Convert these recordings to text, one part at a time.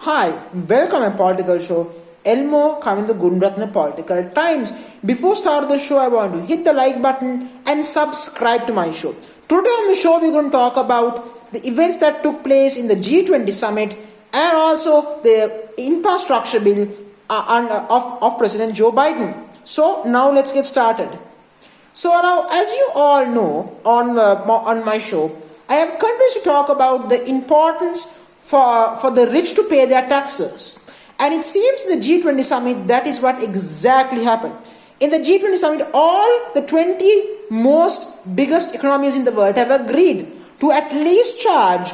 Hi, welcome to my political show, Elmo kavindu gooneratne political times. Before start the show, I want to hit the like button and subscribe to my show. Today on the show, we're going to talk about the events that took place in the G20 summit and also the infrastructure bill of President Joe Biden. So now let's get started. So now, as you all know, on my show, I have continued to talk about the importance for the rich to pay their taxes. And it seems in the G20 summit, that is what exactly happened. In the G20 summit, all the 20 most biggest economies in the world have agreed to at least charge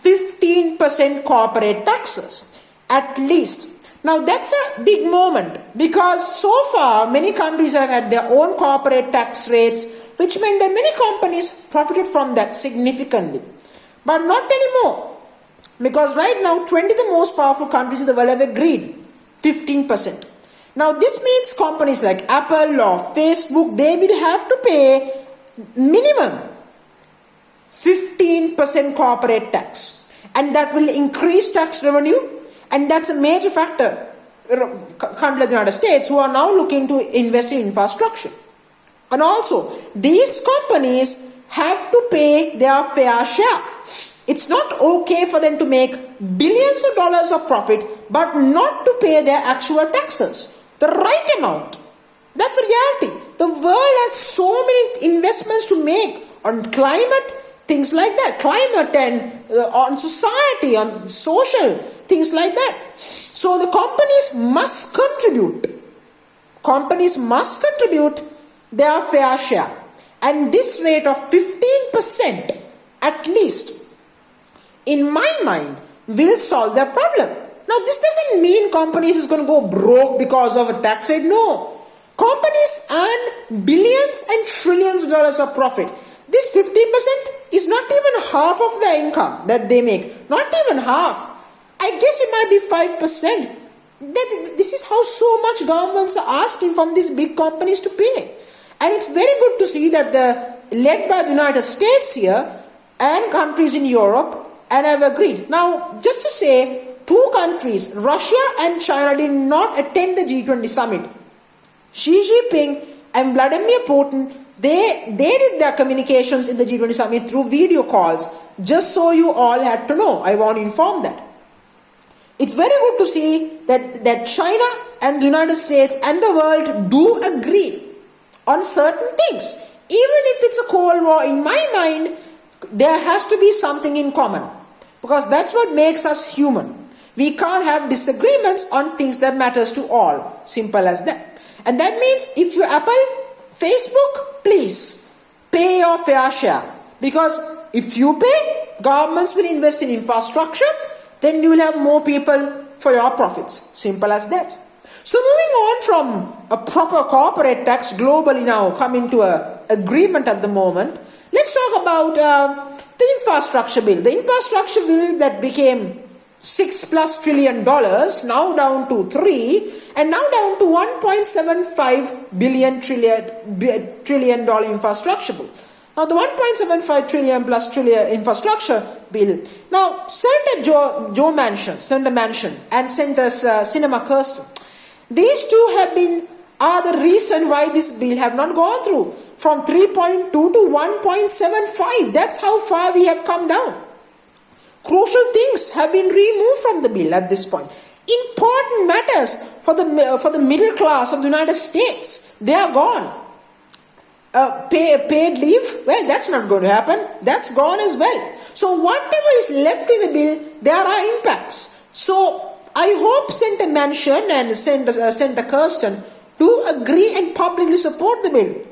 15% corporate taxes. At least. Now that's a big moment because so far many countries have had their own corporate tax rates, which meant that many companies profited from that significantly. But not anymore. Because right now, 20 of the most powerful countries in the world have agreed 15%. Now, this means companies like Apple or Facebook, they will have to pay minimum 15% corporate tax. And that will increase tax revenue. And that's a major factor. Countries like the United States who are now looking to invest in infrastructure. And also, these companies have to pay their fair share. It's not okay for them to make billions of dollars of profit, but not to pay their actual taxes. The right amount. That's the reality. The world has so many investments to make on climate, things like that. Climate and on society, on social, things like that. So the companies must contribute. Companies must contribute their fair share. And this rate of 15% at least, in my mind, will solve their problem. Now, this doesn't mean companies is going to go broke because of a tax rate. No. Companies earn billions and trillions of dollars of profit. This 15% is not even half of the income that they make. Not even half. I guess it might be 5%. This is how so much governments are asking from these big companies to pay. And it's very good to see that led by the United States here and countries in Europe, and I've agreed. Now, just to say, two countries, Russia and China, did not attend the G20 summit. Xi Jinping and Vladimir Putin, they did their communications in the G20 summit through video calls. Just so you all had to know, I want to inform that. It's very good to see that China and the United States and the world do agree on certain things. Even if it's a Cold War, in my mind, there has to be something in common. Because that's what makes us human. We can't have disagreements on things that matters to all. Simple as that. And that means if you're Apple, Facebook, please pay your fair share. Because if you pay, governments will invest in infrastructure, then you will have more people for your profits. Simple as that. So moving on from a proper corporate tax globally now coming to an agreement at the moment, let's talk about the infrastructure bill. The infrastructure bill that became $6+ trillion, now down to 3, and now down to $1.75 trillion infrastructure bill. Now the 1.75 trillion plus trillion infrastructure bill. Now Senator Senator Manchin and Senator Cinema Kirsten, these two are the reason why this bill have not gone through. From 3.2 to 1.75. That's how far we have come down. Crucial things have been removed from the bill at this point. Important matters for the middle class of the United States, they are gone. Paid leave, well, that's not going to happen. That's gone as well. So whatever is left in the bill, there are impacts. So I hope Senator Manchin and Senator Kirsten do agree and publicly support the bill.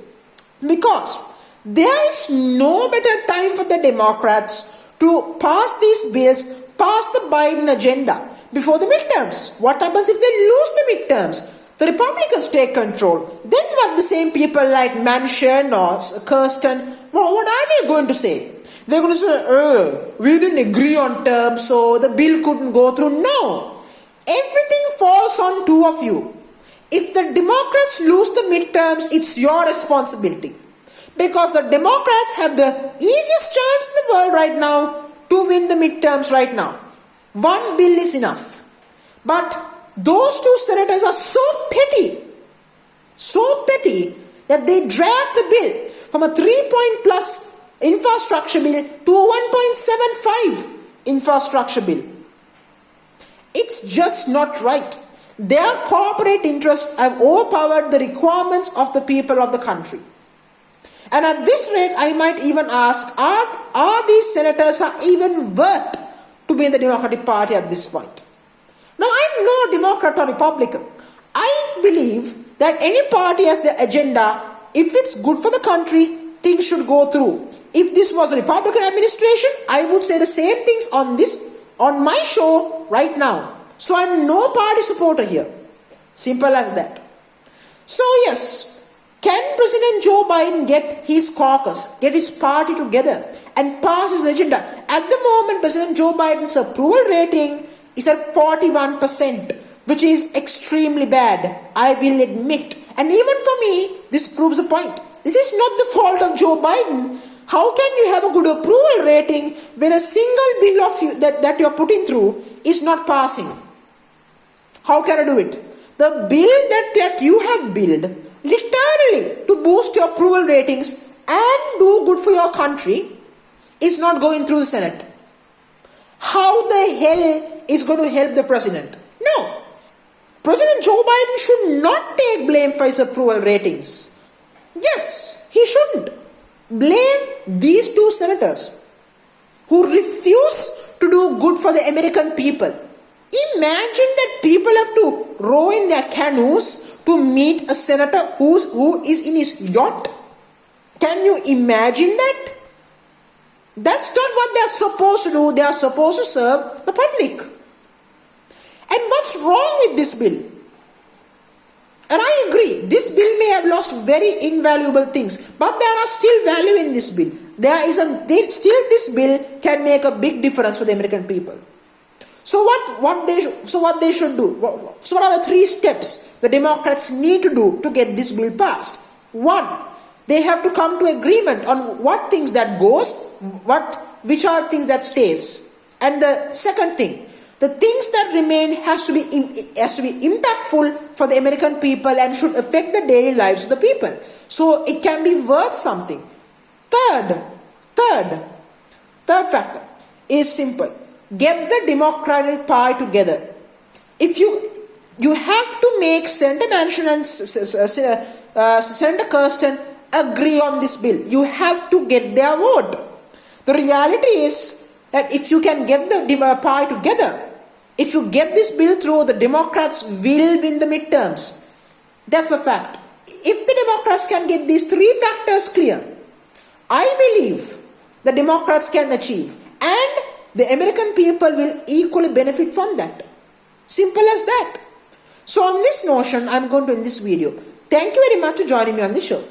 Because there is no better time for the Democrats to pass these bills, pass the Biden agenda before the midterms. What happens if they lose the midterms? The Republicans take control. Then what the same people like Manchin or Kirsten, what are they going to say? They're going to say, we didn't agree on terms, so the bill couldn't go through. No. Everything falls on two of you. If the Democrats lose the midterms, it's your responsibility. Because the Democrats have the easiest chance in the world right now to win the midterms right now. One bill is enough. But those two senators are so petty that they dragged the bill from a 3-point plus infrastructure bill to a 1.75 infrastructure bill. It's just not right. Their corporate interests have overpowered the requirements of the people of the country. And at this rate, I might even ask, are these senators even worth to be in the Democratic Party at this point? Now, I'm no Democrat or Republican. I believe that any party has the agenda. If it's good for the country, things should go through. If this was a Republican administration, I would say the same things on my show right now. So I'm no party supporter here. Simple as that. So yes, can President Joe Biden get his caucus, get his party together and pass his agenda? At the moment, President Joe Biden's approval rating is at 41%, which is extremely bad, I will admit. And even for me, this proves a point. This is not the fault of Joe Biden. How can you have a good approval rating when a single bill of you that you're putting through is not passing? How can I do it? The bill that you have built literally to boost your approval ratings and do good for your country is not going through the Senate. How the hell is going to help the president? No. President Joe Biden should not take blame for his approval ratings. Yes, he shouldn't. Blame these two senators who refuse to do good for the American people. Imagine that people have to row in their canoes to meet a senator who is in his yacht. Can you imagine that? That's not what they are supposed to do. They are supposed to serve the public. And what's wrong with this bill? And I agree, this bill may have lost very invaluable things, but there are still value in this bill. This bill can make a big difference for the American people. So what they should do? So what are the 3 steps the Democrats need to do to get this bill passed? 1, they have to come to agreement on what things that goes, which are things that stays. And the second thing, the things that remain has to be impactful for the American people and should affect the daily lives of the people. So it can be worth something. Third factor is simple. Get the Democratic Party together. If you have to make Senator Manchin and Senator Kirsten agree on this bill. You have to get their vote. The reality is that if you can get the party together, if you get this bill through, the Democrats will win the midterms. That's a fact. If the Democrats can get these 3 factors clear, I believe the Democrats can achieve. And the American people will equally benefit from that. Simple as that. So on this notion, I'm going to end this video. Thank you very much for joining me on this show.